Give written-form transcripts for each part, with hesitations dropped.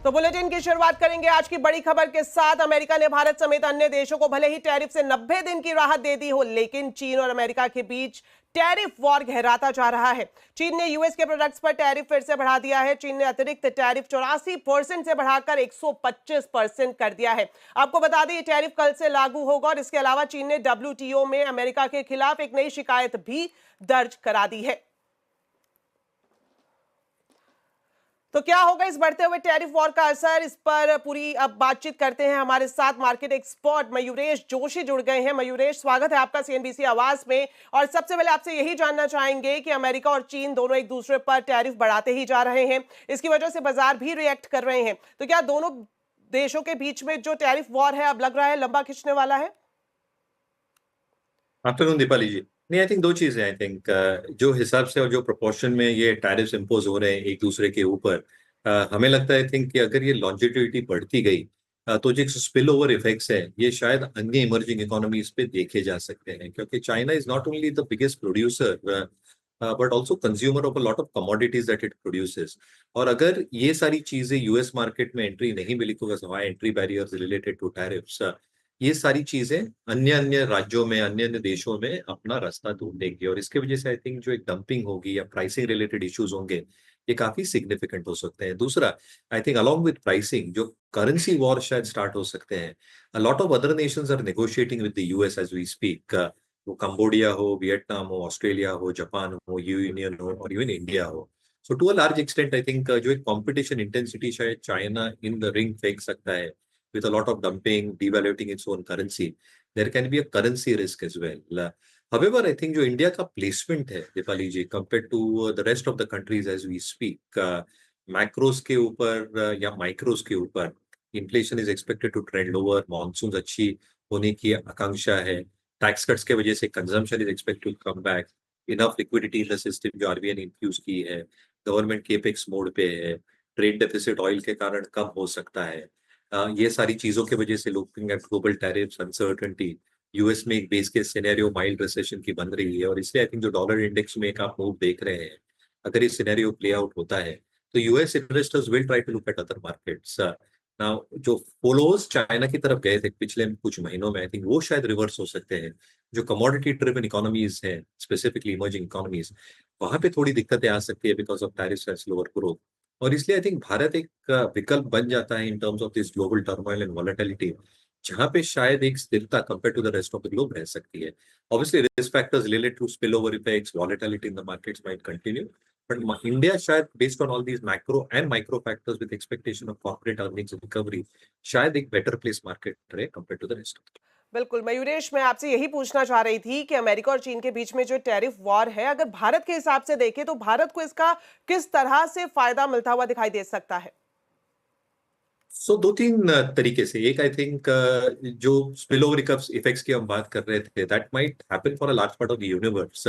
तो बुलेटिन की शुरुआत करेंगे आज की बड़ी खबर के साथ। अमेरिका ने भारत समेत अन्य देशों को भले ही टैरिफ से 90 दिन की राहत दे दी हो, लेकिन चीन और अमेरिका के बीच टैरिफ वॉर गहराता जा रहा है। चीन ने यूएस के प्रोडक्ट्स पर टैरिफ फिर से बढ़ा दिया है। चीन ने अतिरिक्त टैरिफ 84% से बढ़ाकर 125% कर दिया है। आपको बता दें, ये टैरिफ कल से लागू होगा और इसके अलावा चीन ने डब्ल्यूटीओ में अमेरिका के खिलाफ एक नई शिकायत भी दर्ज करा दी है। तो क्या होगा इस बढ़ते हुए टैरिफ वॉर का असर, इस पर पूरी अब बातचीत करते हैं। हमारे साथ मार्केट एक्सपर्ट मयूरेश जोशी जुड़ गए हैं। मयूरेश, स्वागत है आपका सीएनबीसी आवाज में। और सबसे पहले आपसे यही जानना चाहेंगे कि अमेरिका और चीन दोनों एक दूसरे पर टैरिफ बढ़ाते ही जा रहे हैं, इसकी वजह से बाजार भी रिएक्ट कर रहे हैं। तो क्या दोनों देशों के बीच में जो टैरिफ वॉर है अब लग रहा है लंबा खिंचने वाला है? आफ्टरनून दीपाली जी। नहीं, आई थिंक दो चीजें। आई थिंक जो हिसाब से और जो प्रोपोर्शन में ये टैरिफ्स इम्पोज हो रहे हैं एक दूसरे के ऊपर, हमें लगता है आई थिंक कि अगर ये लॉन्जिटिविटी बढ़ती गई तो जो स्पिल ओवर इफेक्ट्स है ये शायद अन्य इमर्जिंग इकोनॉमीज पे देखे जा सकते हैं, क्योंकि China is not only the biggest producer but also consumer of a lot of commodities that it produces. और अगर ये सारी चीजें यूएस मार्केट में एंट्री नहीं मिली तो entry barriers related to tariffs, ये सारी चीजें अन्य अन्य राज्यों में, अन्य अन्य देशों में अपना रास्ता ढूंढेंगी और इसके वजह से आई थिंक जो एक डंपिंग होगी या प्राइसिंग रिलेटेड इश्यूज होंगे ये काफी सिग्निफिकेंट हो सकते हैं। दूसरा, I think along with pricing जो करेंसी वॉर शायद स्टार्ट हो सकते हैं। A lot of other nations are negotiating with the US as we speak. वो कंबोडिया हो, वियतनाम हो, ऑस्ट्रेलिया हो, जापान हो, यूनियन हो और इवन इंडिया हो। So to a large extent I think जो एक कॉम्पिटिशन इंटेंसिटी शायद चाइना इन द रिंग फेंक सकता है with a lot of dumping, devaluing its own currency. There can be a currency risk as well. However, I think जो India का placement है दीपाली जी, compared to the rest of the countries as we speak, macros के ऊपर या micros के ऊपर inflation is expected to trend lower, monsoon अच्छी होने की आकांक्षा है, टैक्स कट्स के वजह से consumption is expected to come back, enough liquidity in the system जो आरबीआई ने इंफ्यूज की है, गवर्नमेंट केपेक्स मोड पे है, ट्रेड डेफिसिट ऑयल के कारण कम हो सकता है। ये सारी चीजों की वजह से looking at global tariffs, uncertainty, US में एक base case scenario mild recession की बन रही है और इसलिए आई थिंक जो डॉलर इंडेक्स में एक आप मूव देख रहे हैं, अगर ये सिनेरियो प्ले आउट होता है तो US investors will try to look at other markets. Now जो फॉलोअर्स चाइना की तरफ गए थे पिछले कुछ महीनों में, आई थिंक वो शायद रिवर्स हो सकते हैं। जो कमोडिटी ड्रिवन इकोनॉमीज हैं, स्पेसिफिकली इमर्जिंग इकोनॉमीज, वहां पे थोड़ी दिक्कतें आ सकती है because of tariffs and slower growth. और इसलिए आई थिंक भारत एक विकल्प बन जाता है in terms of this global turmoil and volatility, जहां पे शायद एक स्थिरता compare to the rest of the globe रह सकती है। Obviously risk factors related to spill over effects, volatility in the markets might continue, but India शायद based on all these macro and micro factors with expectation of corporate earnings recovery शायद एक better place market रहे compare to the rest. बिल्कुल मयूरेश, मैं आपसे यही पूछना चाह रही थी कि अमेरिका और चीन के बीच में जो टैरिफ वॉर है, अगर भारत के हिसाब से देखें तो भारत को इसका किस तरह से फायदा मिलता हुआ दिखाई दे सकता है? सो दो तीन तरीके से। एक आई थिंक जो स्पिल ओवर इफेक्ट्स की हम बात कर रहे थे, that might happen for a large part of the universe,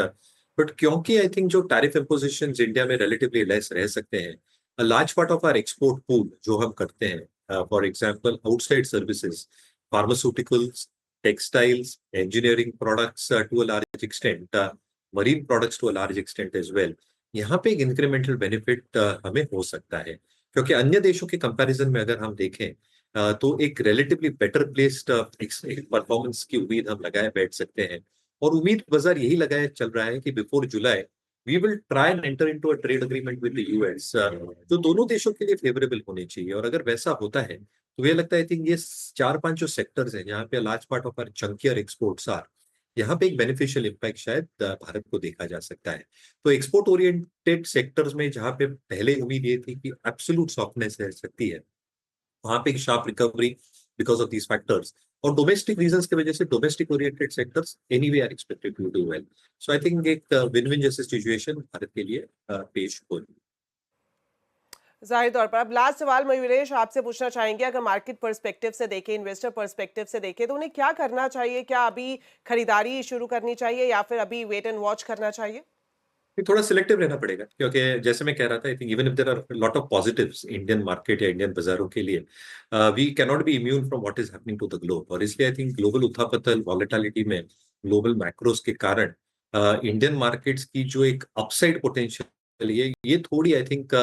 but क्योंकि आई थिंक जो टैरिफ इम्पोजिशंस इंडिया में रिलेटिवली लेस रह सकते हैं, a large part of our export pool जो हम करते हैं, for example outside services, pharmaceuticals, textiles, engineering products to a large extent, marine products to a large extent as well, यहाँ पे एक इंक्रीमेंटल बेनिफिट हमें हो सकता है, क्योंकि अन्य देशों के कंपैरिजन में अगर हम देखें तो एक रिलेटिवली बेटर प्लेस्ड परफॉर्मेंस की उम्मीद हम लगाए बैठ सकते हैं। और उम्मीद बाजार यही लगाए चल रहा है कि before July we will try and enter into a trade agreement with the US, जो दोनों देशों के लिए फेवरेबल होनी चाहिए। और अगर वैसा होता है तो मुझे लगता है आई थिंक ये चार पांच जो सेक्टर्स हैं जहाँ पे large part of our chunkier exports are, यहाँ पे एक बेनिफिशियल इम्पैक्ट शायद भारत को देखा जा सकता है। तो एक्सपोर्ट ओरिएंटेड सेक्टर्स में जहाँ पे पहले उम्मीद ये थी कि एब्सोल्यूट सॉफ्टनेस रह सकती है, वहां पे एक sharp recovery because of these factors. और डोमेस्टिक रीजंस की वजह से domestic oriented sectors anyway are expected to do well. So I think एक विन विन जैसी सिचुएशन भारत के लिए पेश होगी। जाहिर तौर पर अब लास्ट सवाल मयूरेश आपसे पूछना चाहेंगे, अगर मार्केट पर्सपेक्टिव से देखें, इन्वेस्टर पर्सपेक्टिव से देखें, तो उन्हें क्या करना चाहिए? क्या अभी खरीदारी शुरू करनी चाहिए या फिर अभी वेट एंड वॉच करना चाहिए? थोड़ा सिलेक्टिव रहना पड़ेगा, क्योंकि जैसे मैं कह रहा था, I think even if there are lot of positives Indian market या इंडियन बाजारों के लिए, we can not be immune from what is happening to the globe. और इसलिए आई थिंक ग्लोबल उथापतल वॉलेटिलिटी में, ग्लोबल मैक्रोस के कारण इंडियन मार्केट्स की जो एक अपसाइड पोटेंशियल है, ये थोड़ी आई थिंक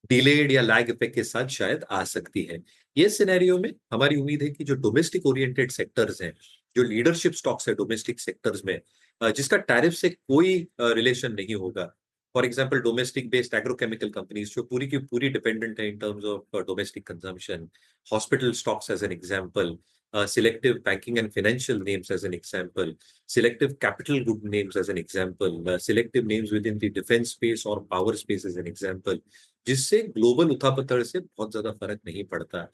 डिलेड या लैग इफेक्ट के साथ शायद आ सकती है। ये सिनेरियो में हमारी उम्मीद है कि जो डोमेस्टिक ओरिएंटेड सेक्टर्स हैं, जो लीडरशिप स्टॉक्स है डोमेस्टिक सेक्टर्स में, जिसका टैरिफ से कोई रिलेशन नहीं होगा, for example domestic based agrochemical companies जो पूरी की पूरी डिपेंडेंट है in terms of domestic consumption, hospital stocks as an example, selective banking and financial names as an example, selective capital good names as an example, selective names within the defense space or power space as an example, जिससे global उठापतड़ से बहुत ज्यादा फर्क नहीं पड़ता।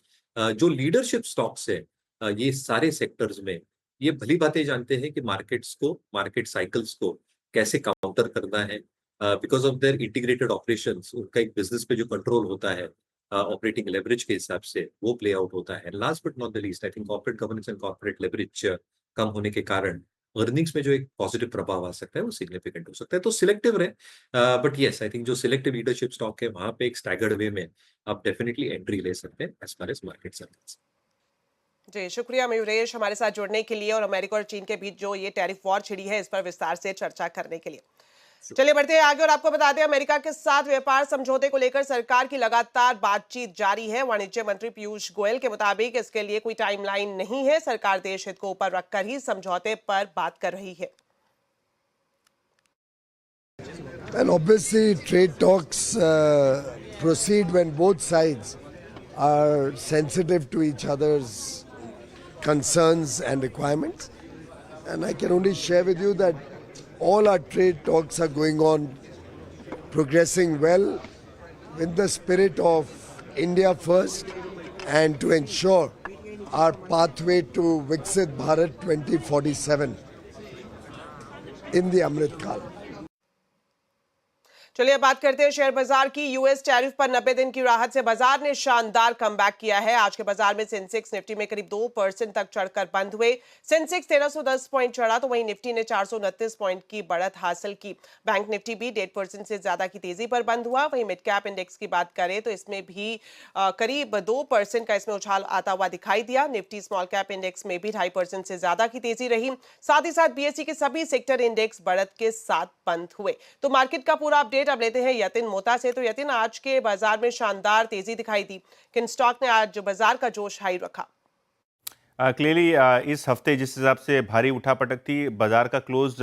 जो leadership stocks है ये सारे सेक्टर्स में, ये भली बातें जानते हैं कि मार्केट्स को, मार्केट साइकिल्स को कैसे काउंटर करना है, because of their integrated operations, उनका एक बिजनेस पे जो कंट्रोल होता है ऑपरेटिंग लेवरेज के हिसाब से, वो प्ले आउट होता है। Last but not the least, I think corporate governance and corporate leverage कम होने के कारण अर्निंग्स में जो एक पॉजिटिव प्रभाव आ सकता है वो सिग्निफिकेंट हो सकता है। तो सिलेक्टिव रहे, बट यस आई थिंक जो सिलेक्टिव लीडरशिप स्टॉक है वहां पे एक स्टैगर्ड वे में आप डेफिनेटली एंट्री ले सकते हैं as far as market service. जी शुक्रिया मयूरेश हमारे साथ जुड़ने के लिए और अमेरिका और चीन के बीच जो ये टैरिफ वॉर छिड़ी है इस पर विस्तार से चर्चा करने के लिए। चलिए बढ़ते हैं आगे और आपको बता दें अमेरिका के साथ व्यापार समझौते को लेकर सरकार की लगातार बातचीत जारी है। वाणिज्य मंत्री पीयूष गोयल के मुताबिक इसके लिए कोई टाइमलाइन नहीं है, सरकार देश हित को ऊपर रखकर ही समझौते पर बात कर रही है। And obviously trade talks proceed when both sides are sensitive to each other's concerns and requirements. And I can only share with you that all our trade talks are going on, progressing well in the spirit of India first and to ensure our pathway to Viksit Bharat 2047 in the Amrit Kal. चलिए बात करते हैं share बाजार की। US tariff पर 90 दिन की राहत से बाजार ने शानदार कमबैक किया है। आज के बाजार में सेंसेक्स निफ्टी में करीब 2% तक चढ़कर बंद हुए। सेंसेक्स 1310 पॉइंट चढ़ा तो वहीं निफ्टी ने 429 पॉइंट की बढ़त हासिल की। बैंक निफ्टी भी 1.5% से ज्यादा की तेजी पर बंद हुआ। वहीं मिड कैप इंडेक्स की बात करें तो इसमें भी करीब 2% का इसमें उछाल आता हुआ दिखाई दिया। निफ्टी स्मॉल कैप इंडेक्स में भी 2.5% से ज्यादा की तेजी रही। साथ ही साथ बीएसई के सभी सेक्टर इंडेक्स बढ़त के साथ बंद हुए। तो मार्केट का पूरा अपडेट अब लेते हैं यतिन मोता से। तो यतिन, आज के बाजार में शानदार तेजी दिखाई दी, किन स्टॉक ने आज बाजार का जोश हाई रखा? क्लियरली इस हफ्ते जिस हिसाब से भारी उठापटक थी, बाजार का क्लोज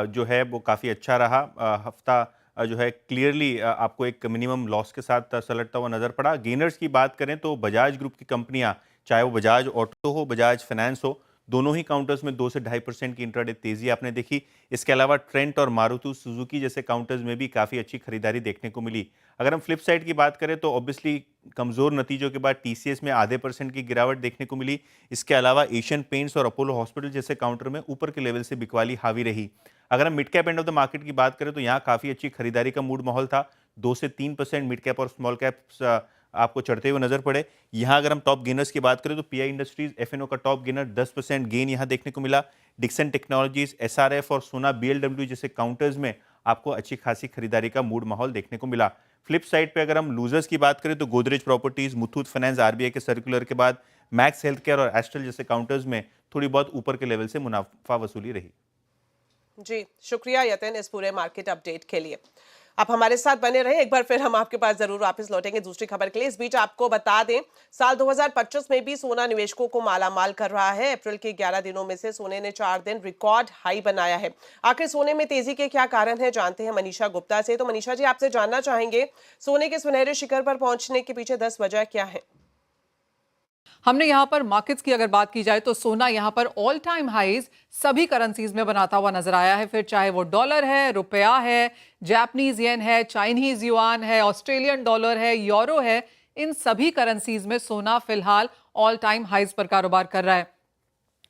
जो है वो काफ़ी अच्छा रहा। हफ्ता जो है क्लियरली आपको एक मिनिमम लॉस के साथ सलटता हुआ नजर पड़ा। गेनर्स की बात करें तो बजाज ग्रुप की कंपनियां, चाहे वो बजाज ऑटो हो, बजाज फाइनेंस हो, दोनों ही काउंटर्स में 2 से 2.5% की इंट्राडे तेजी आपने देखी। इसके अलावा ट्रेंट और मारुति सुजुकी जैसे काउंटर्स में भी काफ़ी अच्छी खरीदारी देखने को मिली। अगर हम फ्लिप साइड की बात करें तो ऑब्वियसली कमज़ोर नतीजों के बाद टीसीएस में 0.5% की गिरावट देखने को मिली। इसके अलावा एशियन पेंट्स और अपोलो हॉस्पिटल जैसे काउंटर में ऊपर के लेवल से बिकवाली हावी रही। अगर हम mid cap end of the market की बात करें तो यहाँ काफ़ी अच्छी खरीदारी का मूड माहौल था। 2 से 3% मिड कैप और स्मॉल कैप्स आपको चढ़ते हुए नजर पड़े। यहाँ अगर हम टॉप गेनर्स की बात करें तो पीआई इंडस्ट्रीज एफएनओ का टॉप गेनर 10% गेन यहाँ देखने को मिला। डिक्सन टेक्नोलॉजीज, एसआरएफ और सोना बीएलडब्ल्यू जैसे काउंटर्स में आपको अच्छी खासी खरीदारी का मूड माहौल देखने को मिला। फ्लिप साइड पे अगर हम लूजर्स की बात करें तो Godrej properties, Muthoot finance, RBI के सर्कुलर के बाद मैक्स हेल्थ केयर और एस्ट्रल जैसे काउंटर्स में थोड़ी बहुत ऊपर के लेवल से मुनाफा वसूली रही। जी शुक्रिया यतिन इस पूरे मार्केट अपडेट के लिए। आप हमारे साथ बने रहें, एक बार फिर हम आपके पास जरूर वापस लौटेंगे दूसरी खबर के लिए। इस बीच आपको बता दें साल 2025 में भी सोना निवेशकों को मालामाल कर रहा है। अप्रैल के 11 दिनों में से सोने ने 4 दिन रिकॉर्ड हाई बनाया है। आखिर सोने में तेजी के क्या कारण है, जानते हैं मनीषा गुप्ता से। तो मनीषा जी, आपसे जानना चाहेंगे सोने के सुनहरे शिखर पर पहुंचने के पीछे 10 वजह क्या है? हमने यहाँ पर मार्केट्स की अगर बात की जाए तो सोना यहाँ पर ऑल टाइम हाईज सभी करेंसीज में बनाता हुआ नजर आया है। फिर चाहे वो डॉलर है, रुपया है, जापानीज येन है, चाइनीज युआन है, ऑस्ट्रेलियन डॉलर है, यूरो है, इन सभी करेंसीज में सोना फिलहाल ऑल टाइम हाईज पर कारोबार कर रहा है।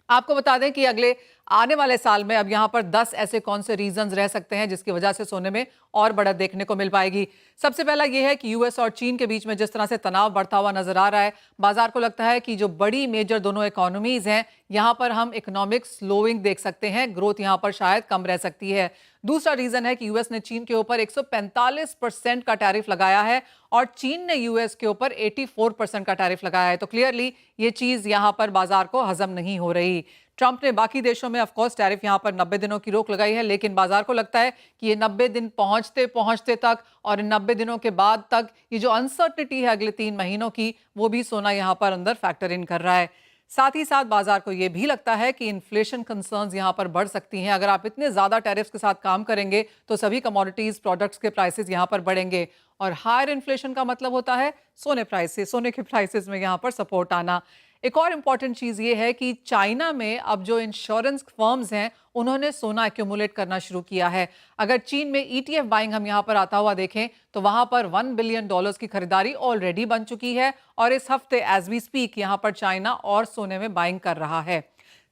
आपको बता दें कि अगले आने वाले साल में अब यहाँ पर 10 ऐसे कौन से रीजंस रह सकते हैं जिसकी वजह से सोने में और बढ़त देखने को मिल पाएगी। सबसे पहला यह है कि यूएस और चीन के बीच में जिस तरह से तनाव बढ़ता हुआ नजर आ रहा है, बाजार को लगता है कि जो बड़ी मेजर दोनों इकोनॉमीज हैं यहाँ पर हम इकोनॉमिक स्लोइंग देख सकते हैं, ग्रोथ यहाँ पर शायद कम रह सकती है। दूसरा रीजन है कि यूएस ने चीन के ऊपर 145% का टैरिफ लगाया है और चीन ने यूएस के ऊपर 84% का टैरिफ लगाया है। तो क्लियरली ये चीज यहां पर बाजार को हजम नहीं हो रही। ट्रंप ने बाकी देशों में ऑफकोर्स टैरिफ यहां पर 90 दिनों की रोक लगाई है, लेकिन बाजार को लगता है कि ये 90 दिन पहुंचते पहुंचते तक और इन 90 दिनों के बाद तक ये जो अनसर्टनिटी है अगले 3 महीनों की, वो भी सोना यहां पर अंदर फैक्टर इन कर रहा है। साथ ही साथ बाजार को यह भी लगता है कि इन्फ्लेशन कंसर्न्स यहां पर बढ़ सकती हैं। अगर आप इतने ज्यादा टैरिफ्स के साथ काम करेंगे तो सभी कमोडिटीज प्रोडक्ट्स के प्राइसेस यहां पर बढ़ेंगे और हायर इन्फ्लेशन का मतलब होता है सोने के प्राइसेस में यहां पर सपोर्ट आना। एक और इंपॉर्टेंट चीज ये है कि चाइना में अब जो इंश्योरेंस फर्म्स हैं उन्होंने सोना एक्यूमुलेट करना शुरू किया है। अगर चीन में ETF बाइंग हम यहां पर आता हुआ देखें तो वहां पर $1 बिलियन की खरीदारी ऑलरेडी बन चुकी है और इस हफ्ते एज वी स्पीक यहां पर चाइना और सोने में बाइंग कर रहा है।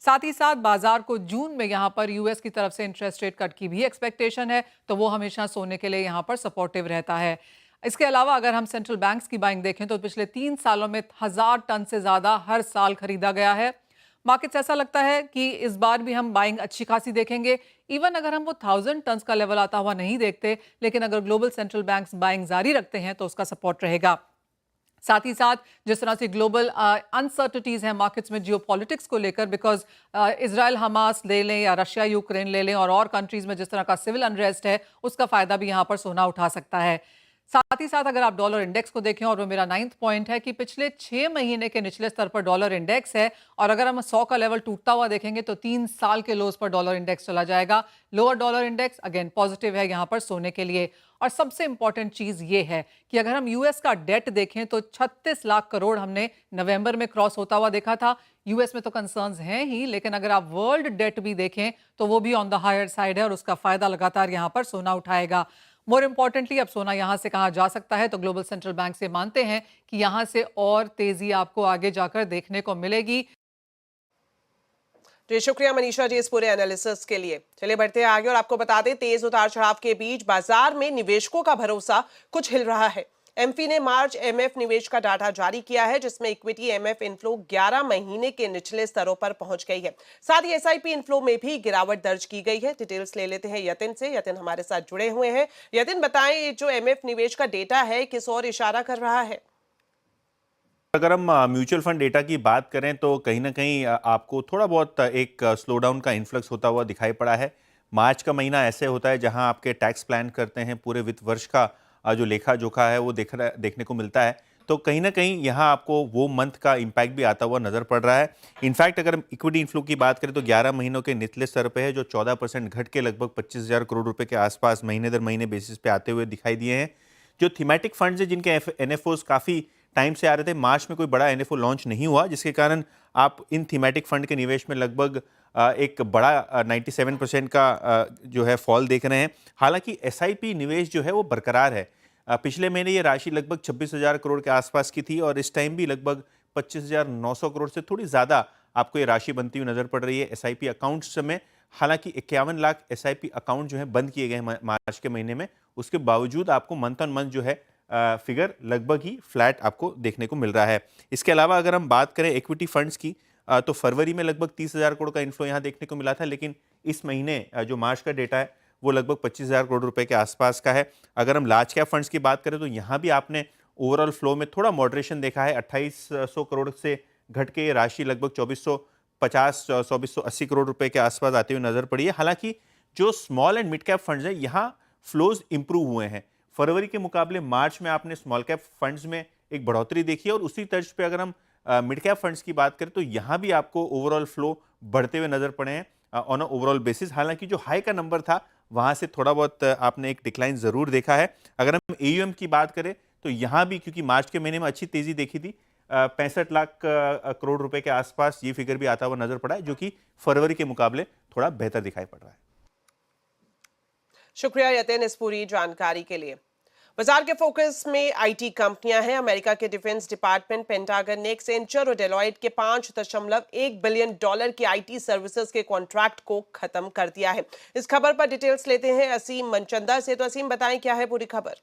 साथ ही साथ बाजार को जून में यहां पर यूएस की तरफ से इंटरेस्ट रेट कट की भी एक्सपेक्टेशन है, तो वो हमेशा सोने के लिए यहां पर सपोर्टिव रहता है। इसके अलावा अगर हम सेंट्रल बैंक्स की बाइंग देखें तो पिछले 3 सालों में 1000 टन से ज्यादा हर साल खरीदा गया है। मार्केट्स ऐसा लगता है कि इस बार भी हम बाइंग अच्छी खासी देखेंगे। इवन अगर हम वो 1000 टन का लेवल आता हुआ नहीं देखते, लेकिन अगर ग्लोबल सेंट्रल बैंक्स बाइंग जारी रखते हैं तो उसका सपोर्ट रहेगा। साथ ही साथ जिस तरह से ग्लोबल अनसर्टनिटीज हैं मार्केट्स में जियोपॉलिटिक्स को लेकर, बिकॉज इजराइल हमास ले लें या रशिया यूक्रेन ले लें और कंट्रीज में जिस तरह का सिविल अनरेस्ट है, उसका फायदा भी यहां पर सोना उठा सकता है। साथ ही साथ अगर आप डॉलर इंडेक्स को देखें, और वो मेरा 9th पॉइंट है कि पिछले 6 महीने के निचले स्तर पर डॉलर इंडेक्स है, और अगर हम 100 का लेवल टूटता हुआ देखेंगे तो 3 साल के लोज पर डॉलर इंडेक्स चला जाएगा। Lower dollar index again positive है यहां पर सोने के लिए। और सबसे इंपॉर्टेंट चीज ये है कि अगर हम यूएस का डेट देखें तो 36 लाख करोड़ हमने नवंबर में क्रॉस होता हुआ देखा था। यूएस में तो कंसर्न्स हैं ही, लेकिन अगर आप वर्ल्ड डेट भी देखें तो वो भी ऑन द हायर साइड है और उसका फायदा लगातार यहां पर सोना उठाएगा। मोर इंपॉर्टेंटली अब सोना यहां से कहां जा सकता है, तो ग्लोबल सेंट्रल बैंक से मानते हैं कि यहां से और तेजी आपको आगे जाकर देखने को मिलेगी। जी शुक्रिया मनीषा जी इस पूरे एनालिसिस के लिए। चलिए बढ़ते हैं आगे और आपको बता दें, तेज उतार चढ़ाव के बीच बाजार में निवेशकों का भरोसा कुछ हिल रहा है। एमफी ने मार्च एमएफ निवेश का डाटा जारी किया है, जिसमें इक्विटी एमएफ इनफ्लो 11 महीने के निचले स्तरों पर पहुंच गई है। साथ ही एसआईपी इनफ्लो में भी गिरावट दर्ज की गई है। डिटेल्स ले लेते हैं यतिन से। यतिन हमारे साथ जुड़े हुए हैं। यतिन बताएं, ये जो एमएफ निवेश का डेटा है किस ओर इशारा कर रहा है? अगर हम म्यूचुअल फंड डेटा की बात करें तो कहीं ना कहीं आपको थोड़ा बहुत एक स्लो डाउन का इन्फ्लक्स होता हुआ दिखाई पड़ा है। मार्च का महीना ऐसे होता है जहां आपके टैक्स प्लान करते हैं, पूरे वित्त वर्ष का जो लेखा जोखा है वो देखने को मिलता है, तो कहीं ना कहीं यहाँ आपको वो मंथ का इम्पैक्ट भी आता हुआ नजर पड़ रहा है। इनफैक्ट अगर हम इक्विटी इनफ्लो की बात करें तो 11 महीनों के निचले स्तर पे है, जो 14% घट के लगभग 25,000 करोड़ रुपए के आसपास महीने दर महीने बेसिस पे आते हुए दिखाई दिए हैं। जो थीमेटिक फंड्स है जिनके एनएफओज काफ़ी टाइम से आ रहे थे, मार्च में कोई बड़ा एनएफओ लॉन्च नहीं हुआ, जिसके कारण आप इन थीमेटिक फंड के निवेश में लगभग एक बड़ा 97% का जो है फॉल देख रहे हैं। हालांकि एसआईपी निवेश जो है वो बरकरार है। पिछले महीने ये राशि लगभग 26,000 करोड़ के आसपास की थी और इस टाइम भी लगभग 25,900 करोड़ से थोड़ी ज़्यादा आपको ये राशि बनती हुई नजर पड़ रही है एसआईपी अकाउंट्स में। हालांकि 51 लाख एसआईपी अकाउंट जो है बंद किए गए मार्च के महीने में, उसके बावजूद आपको मंथ ऑन मंथ जो है फिगर लगभग ही फ्लैट आपको देखने को मिल रहा है। इसके अलावा अगर हम बात करें इक्विटी फंड्स की तो फरवरी में लगभग 30,000 करोड़ का इन्फ्लो यहाँ देखने को मिला था, लेकिन इस महीने जो मार्च का डेटा है वो लगभग 25,000 करोड़ रुपए के आसपास का है। अगर हम लार्ज कैप फंड्स की बात करें तो यहाँ भी आपने ओवरऑल फ्लो में थोड़ा मॉडरेशन देखा है। 2800 करोड़ से घट के ये राशि लगभग 2450-2480 करोड़ रुपए के आसपास आते हुए नजर पड़ी है। हालांकि जो small and mid cap funds है यहाँ फ्लोज इंप्रूव हुए हैं। फरवरी के मुकाबले मार्च में आपने स्मॉल कैप फंड्स में एक बढ़ोतरी देखी है, और उसी तर्ज पे अगर हम मिड कैप फंड्स की बात करें तो यहाँ भी आपको ओवरऑल फ्लो बढ़ते हुए नजर पड़े हैं ऑन ओवरऑल बेसिस। हालांकि जो हाई का नंबर था वहां से थोड़ा बहुत आपने एक डिक्लाइन जरूर देखा है। अगर हम एयूएम की बात करें तो यहाँ भी क्योंकि मार्च के महीने में अच्छी तेजी देखी थी, 65 लाख करोड़ रुपए के आसपास ये फिगर भी आता हुआ नजर पड़ा है, जो कि फरवरी के मुकाबले थोड़ा बेहतर दिखाई पड़ रहा है। शुक्रिया यतिन इस पूरी जानकारी के लिए। बाजार के फोकस में आईटी कंपनियां हैं। अमेरिका के डिफेंस डिपार्टमेंट पेंटागन ने एक्सेंचर और डेलॉयट के $5.1 बिलियन की आईटी सर्विसेज के कॉन्ट्रैक्ट को खत्म कर दिया है। इस खबर पर डिटेल्स लेते हैं असीम मनचंदा से। तो असीम बताएं क्या है पूरी खबर?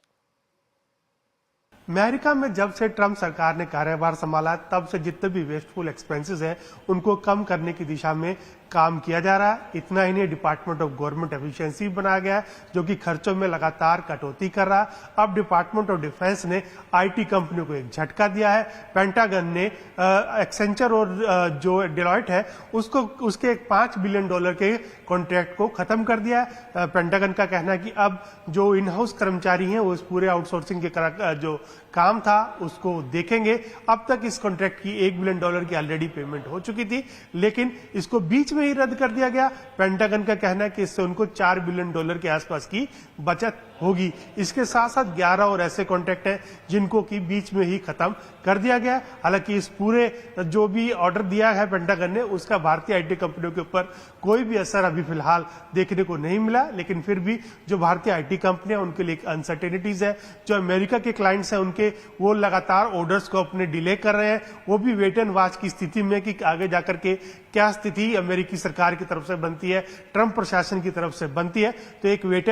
अमेरिका में जब से ट्रंप सरकार ने कार्यभार संभाला तब से जितने भी वेस्टफुल एक्सपेंसेस हैं उनको कम करने की दिशा में काम किया जा रहा है। इतना ही नहीं, डिपार्टमेंट ऑफ गवर्नमेंट एफिशिएंसी बनाया गया है जो कि खर्चों में लगातार कटौती कर रहा है। अब डिपार्टमेंट ऑफ डिफेंस ने आईटी कंपनियों को एक झटका दिया है। पेंटागन ने एक्सेंचर और जो डेलॉयट है उसके एक $5 बिलियन के कॉन्ट्रैक्ट को खत्म कर दिया है। पेंटागन का कहना है कि अब जो इन हाउस कर्मचारी हैं वो इस पूरे आउटसोर्सिंग के जो काम था उसको देखेंगे। अब तक इस कॉन्ट्रैक्ट की $1 बिलियन की ऑलरेडी पेमेंट हो चुकी थी, लेकिन इसको बीच में ही रद्द कर दिया गया। पेंटागन का कहना है कि इससे उनको $4 बिलियन के आसपास की बचत होगी। इसके साथ साथ 11 और ऐसे कॉन्ट्रैक्ट हैं जिनको कि बीच में ही खत्म कर दिया गया। हालांकि इस पूरे जो भी ऑर्डर दिया है पेंटागन ने, उसका भारतीय आईटी कंपनियों के ऊपर कोई भी असर अभी फिलहाल देखने को नहीं मिला, लेकिन फिर भी जो भारतीय आईटी कंपनियां उनके लिए अनसर्टेनिटीज है। जो अमेरिका के क्लाइंट्स हैं उनके वो लगातार ऑर्डर्स को अपने डिले कर रहे हैं। वो भी वेट एंड वॉच की स्थिति में कि आगे जाकर के क्या स्थिति अमेरिकी सरकार की तरफ से बनती है, ट्रंप प्रशासन की तरफ से बनती है। तो एक वेट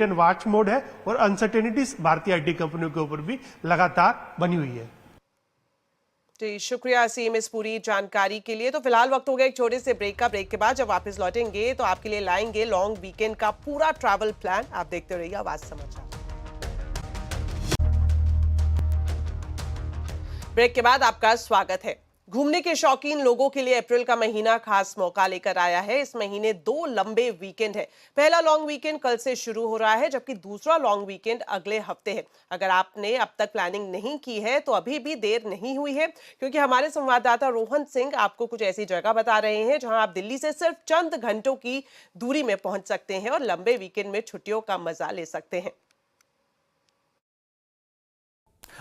एंड वॉच मोड है और अनसर्टेनिटीज भारतीय आईटी कंपनियों के ऊपर भी लगातार बनी हुई है। जी शुक्रिया असीम इस पूरी जानकारी के लिए। तो फिलहाल वक्त हो गया एक छोटे से ब्रेक का। ब्रेक के बाद जब वापस लौटेंगे तो आपके लिए लाएंगे लॉन्ग वीकेंड का पूरा ट्रैवल प्लान। आप देखते रहिए आवाज समाचार। ब्रेक के बाद आपका स्वागत है। घूमने के शौकीन लोगों के लिए अप्रैल का महीना खास मौका लेकर आया है। इस महीने 2 लंबे वीकेंड है। पहला लॉन्ग वीकेंड कल से शुरू हो रहा है, जबकि दूसरा लॉन्ग वीकेंड अगले हफ्ते है। अगर आपने अब तक प्लानिंग नहीं की है तो अभी भी देर नहीं हुई है, क्योंकि हमारे संवाददाता रोहन सिंह आपको कुछ ऐसी जगह बता रहे हैं जहां आप दिल्ली से सिर्फ चंद घंटों की दूरी में पहुंच सकते हैं और लंबे वीकेंड में छुट्टियों का मजा ले सकते हैं।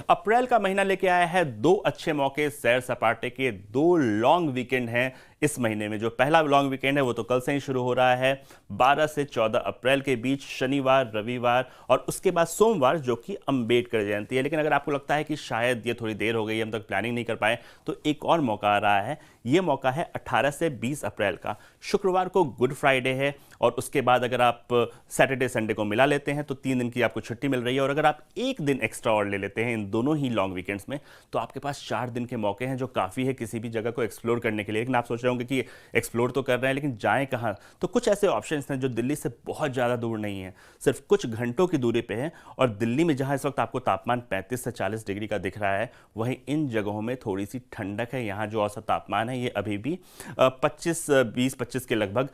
अप्रैल का महीना लेके आया है 2 अच्छे मौके सैर सपाटे के। 2 लॉन्ग वीकेंड हैं इस महीने में। जो पहला लॉन्ग वीकेंड है वो तो कल से ही शुरू हो रहा है, 12 से 14 अप्रैल के बीच, शनिवार, रविवार और उसके बाद सोमवार, जो कि अंबेडकर जयंती है। लेकिन अगर आपको लगता है कि शायद ये थोड़ी देर हो गई, हम तक प्लानिंग नहीं कर पाए, तो एक और मौका आ रहा है। ये मौका है 18 से 20 अप्रैल का। शुक्रवार को गुड फ्राइडे है और उसके बाद अगर आप सैटरडे संडे को मिला लेते हैं तो 3 दिन की आपको छुट्टी मिल रही है। और अगर आप एक दिन एक्स्ट्रा और ले लेते हैं इन दोनों ही लॉन्ग वीकेंड्स में, तो आपके पास 4 दिन के मौके हैं, जो काफ़ी है किसी भी जगह को एक्सप्लोर करने के लिए। लेकिन आप सोच रहे होंगे कि एक्सप्लोर तो कर रहे हैं लेकिन जाएं कहाँ, तो कुछ ऐसे ऑप्शंस हैं जो दिल्ली से बहुत ज़्यादा दूर नहीं है, सिर्फ कुछ घंटों की दूरी पे है। और दिल्ली में जहाँ इस वक्त आपको तापमान 35 से 40 डिग्री का दिख रहा है, वहीं इन जगहों में थोड़ी सी ठंडक है। यहाँ जो औसत तापमान है ये अभी भी 20-25 के लगभग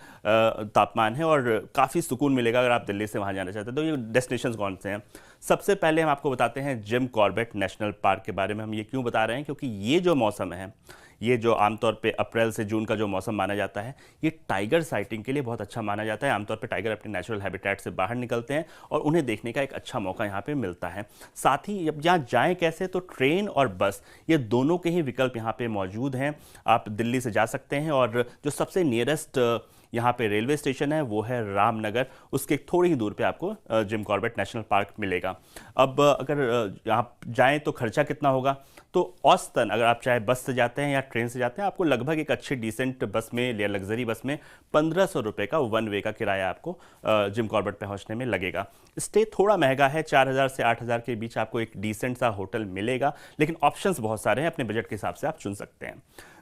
तापमान है और काफ़ी सुकून मिलेगा अगर आप दिल्ली से वहाँ जाना चाहते हैं। तो ये डेस्टिनेशंस कौन से हैं? सबसे पहले हम आपको बताते हैं जिम कॉर्बेट नेशनल पार्क के बारे में। हम ये क्यों बता रहे हैं? क्योंकि ये जो मौसम है, ये जो आमतौर पे अप्रैल से जून का जो मौसम माना जाता है, ये टाइगर साइटिंग के लिए बहुत अच्छा माना जाता है। आमतौर पे टाइगर अपने नेचुरल हैबिटेट से बाहर निकलते हैं और उन्हें देखने का एक अच्छा मौका यहाँ पे मिलता है। साथ ही अब यहाँ जाएं कैसे, तो ट्रेन और बस ये दोनों के ही विकल्प यहाँ पे मौजूद हैं। आप दिल्ली से जा सकते हैं और जो सबसे नियरेस्ट यहाँ पे रेलवे स्टेशन है वो है रामनगर। उसके थोड़ी ही दूर पे आपको जिम कॉर्बेट नेशनल पार्क मिलेगा। अब अगर आप जाएं तो खर्चा कितना होगा, तो औसतन अगर आप चाहे बस से जाते हैं या ट्रेन से जाते हैं, आपको लगभग एक अच्छी डिसेंट बस में या लग्जरी बस में 1500 रुपये का 1 वे का किराया आपको जिम कॉर्बेट पहुँचने में लगेगा। स्टे थोड़ा महंगा है, 4000 से 8000 के बीच आपको एक डिसेंट सा होटल मिलेगा, लेकिन ऑप्शंस बहुत सारे हैं, अपने बजट के हिसाब से आप चुन सकते हैं।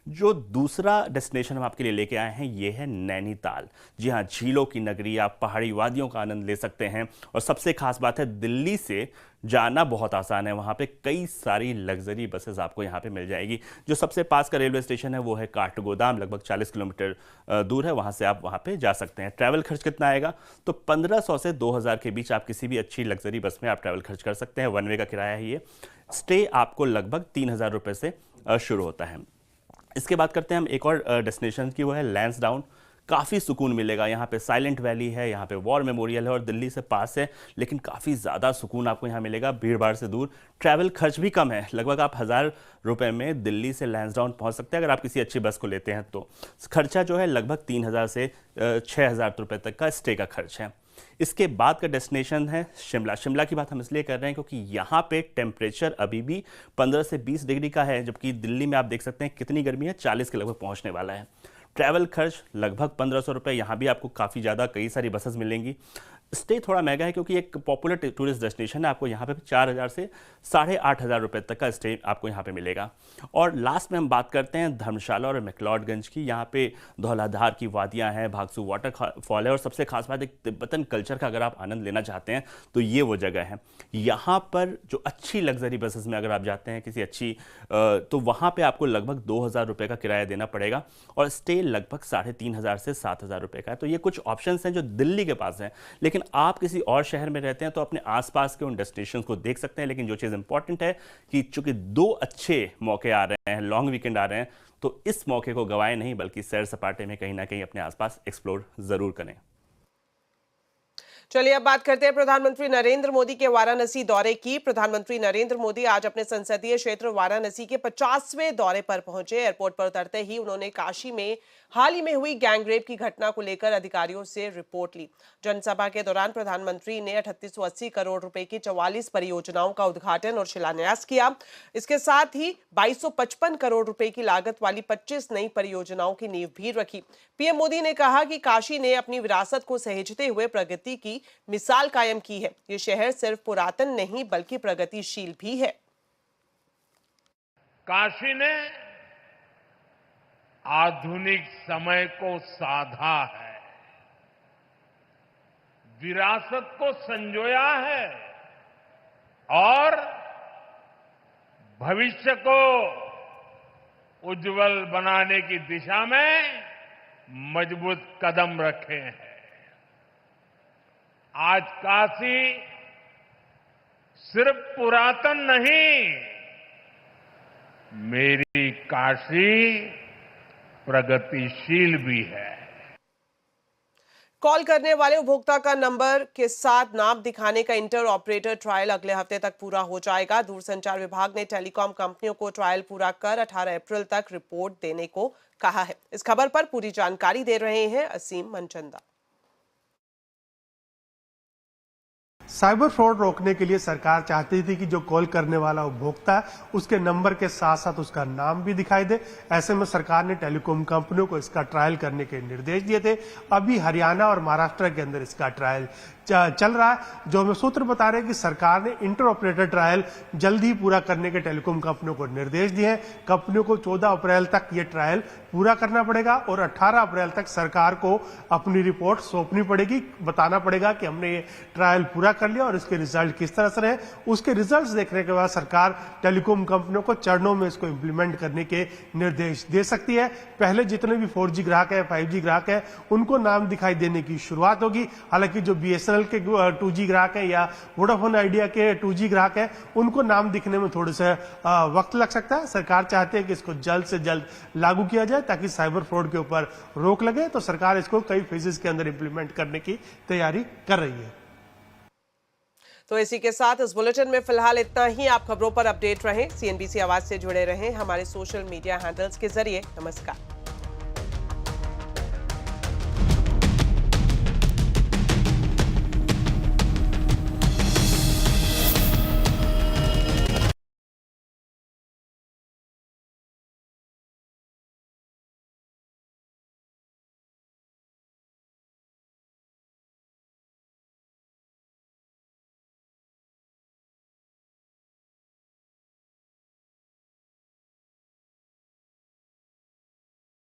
जो दूसरा डेस्टिनेशन हम आपके लिए लेके आए हैं ये है नैनीताल। जी हाँ, झीलों की नगरी, आप पहाड़ी वादियों का आनंद ले सकते हैं। और सबसे खास बात है, दिल्ली से जाना बहुत आसान है। वहाँ पे कई सारी लग्जरी बसेस आपको यहाँ पे मिल जाएगी। जो सबसे पास का रेलवे स्टेशन है वो है काठगोदाम, लगभग 40 किलोमीटर दूर है। वहाँ से आप वहाँ पे जा सकते हैं। ट्रैवल खर्च कितना आएगा, तो 1500 से 2000 के बीच आप किसी भी अच्छी लग्जरी बस में आप ट्रैवल खर्च कर सकते हैं। 1 वे का किराया है ये। स्टे आपको लगभग 3000 रुपये से शुरू होता है। इसके बात करते हैं हम एक और डेस्टिनेशन की, वो है लैंसडाउन। काफ़ी सुकून मिलेगा यहाँ पे। साइलेंट वैली है, यहाँ पे वॉर मेमोरियल है और दिल्ली से पास है, लेकिन काफ़ी ज़्यादा सुकून आपको यहाँ मिलेगा, भीड़ भाड़ से दूर। ट्रैवल खर्च भी कम है, लगभग आप 1000 रुपये में दिल्ली से लैंसडाउन पहुँच सकते हैं अगर आप किसी अच्छी बस को लेते हैं तो। खर्चा जो है लगभग 3000 से 6000 रुपये तक का स्टे का खर्च है। इसके बाद का डेस्टिनेशन है शिमला। शिमला की बात हम इसलिए कर रहे हैं क्योंकि यहाँ पे टेम्परेचर अभी भी 15 से 20 डिग्री का है, जबकि दिल्ली में आप देख सकते हैं कितनी गर्मी है, 40 के लगभग पहुँचने वाला है। ट्रैवल खर्च लगभग 1500 रुपये। यहाँ भी आपको काफ़ी ज़्यादा कई सारी बसेस मिलेंगी। स्टे थोड़ा महंगा है क्योंकि एक पॉपुलर टूरिस्ट डेस्टिनेशन है। आपको यहाँ पे 4,000 से 8,500 रुपये तक का स्टे आपको यहाँ पे मिलेगा। और लास्ट में हम बात करते हैं धर्मशाला और मैक्लोडगंज की। यहाँ पे धौलाधार की वादियाँ हैं, भागसू वाटरफॉल है, और सबसे खास बात एक तिब्बतन कल्चर का अगर आप आनंद लेना चाहते हैं तो ये वो जगह है। यहाँ पर जो अच्छी लग्जरी बसेस में अगर आप जाते हैं किसी अच्छी तो वहाँ पे आपको लगभग 2,000 रुपये का किराया देना पड़ेगा और स्टे लगभग 3,500 से 7,000 रुपये का है। तो ये कुछ ऑप्शंस हैं जो दिल्ली के पास हैं, लेकिन आप किसी और शहर में रहते हैं तो अपने आसपास के उन डेस्टिनेशंस को देख सकते हैं। लेकिन जो चीज़ इंपॉर्टेंट है कि चूंकि 2 अच्छे मौके आ रहे हैं, लॉन्ग वीकेंड आ रहे हैं, तो इस मौके को गवाएं नहीं, बल्कि सैर सपाटे में कहीं ना कहीं अपने आसपास एक्सप्लोर जरूर करें। चलिए अब बात करते हैं प्रधानमंत्री नरेंद्र मोदी के वाराणसी दौरे की। प्रधानमंत्री नरेंद्र मोदी आज अपने संसदीय क्षेत्र वाराणसी के 50वें दौरे पर पहुंचे। एयरपोर्ट पर उतरते ही उन्होंने काशी में हाल ही में हुई गैंगरेप की घटना को लेकर अधिकारियों से रिपोर्ट ली। जनसभा के दौरान प्रधानमंत्री ने 3880 करोड़ रुपए की 44 परियोजनाओं का उद्घाटन और शिलान्यास किया। इसके साथ ही 2255 करोड़ रुपए की लागत वाली 25 नई परियोजनाओं की नींव भी रखी। पीएम मोदी ने कहा कि काशी ने अपनी विरासत को सहेजते हुए प्रगति की मिसाल कायम की है। ये शहर सिर्फ पुरातन नहीं बल्कि प्रगतिशील भी है। काशी ने आधुनिक समय को साधा है, विरासत को संजोया है और भविष्य को उज्जवल बनाने की दिशा में मजबूत कदम रखे हैं। आज काशी सिर्फ पुरातन नहीं, मेरी काशी प्रगतिशील भी है। कॉल करने वाले उपभोक्ता का नंबर के साथ नाम दिखाने का इंटर ऑपरेटर ट्रायल अगले हफ्ते तक पूरा हो जाएगा। दूरसंचार विभाग ने टेलीकॉम कंपनियों को ट्रायल पूरा कर 18 अप्रैल तक रिपोर्ट देने को कहा है। इस खबर पर पूरी जानकारी दे रहे हैं असीम मनचंदा। साइबर फ्रॉड रोकने के लिए सरकार चाहती थी कि जो कॉल करने वाला उपभोक्ता है उसके नंबर के साथ साथ उसका नाम भी दिखाई दे। ऐसे में सरकार ने टेलीकॉम कंपनियों को इसका ट्रायल करने के निर्देश दिए थे। अभी हरियाणा और महाराष्ट्र के अंदर इसका ट्रायल चल रहा है। जो हमें सूत्र बता रहे हैं कि सरकार ने इंटर ऑपरेटर ट्रायल जल्द ही पूरा करने के टेलीकॉम कंपनियों को निर्देश दिए हैं। कंपनियों को 14 अप्रैल तक ये ट्रायल पूरा करना पड़ेगा और 18 अप्रैल तक सरकार को अपनी रिपोर्ट सौंपनी पड़ेगी। बताना पड़ेगा कि हमने ये ट्रायल पूरा कर लिया और इसके रिजल्ट किस तरह से रहे। उसके रिजल्ट्स देखने के बाद सरकार टेलीकॉम कंपनियों को चरणों में इसको इंप्लीमेंट करने के निर्देश दे सकती है। पहले जितने भी 4G ग्राहक है, 5G ग्राहक है, उनको नाम दिखाई देने की शुरुआत होगी। हालांकि जो BSNL के 2G ग्राहक है या वोडाफोन आइडिया के 2G ग्राहक है, उनको नाम दिखने में थोड़ा सा वक्त लग सकता है। सरकार चाहती है कि इसको जल्द से जल्द लागू किया जाए ताकि साइबर फ्रॉड के ऊपर रोक लगे। तो सरकार इसको कई फेजेस के अंदर इंप्लीमेंट करने की तैयारी कर रही है। तो इसी के साथ इस बुलेटिन में फिलहाल इतना ही। आप खबरों पर अपडेट रहें, CNBC आवाज से जुड़े रहें हमारे सोशल मीडिया हैंडल्स के जरिए। नमस्कार।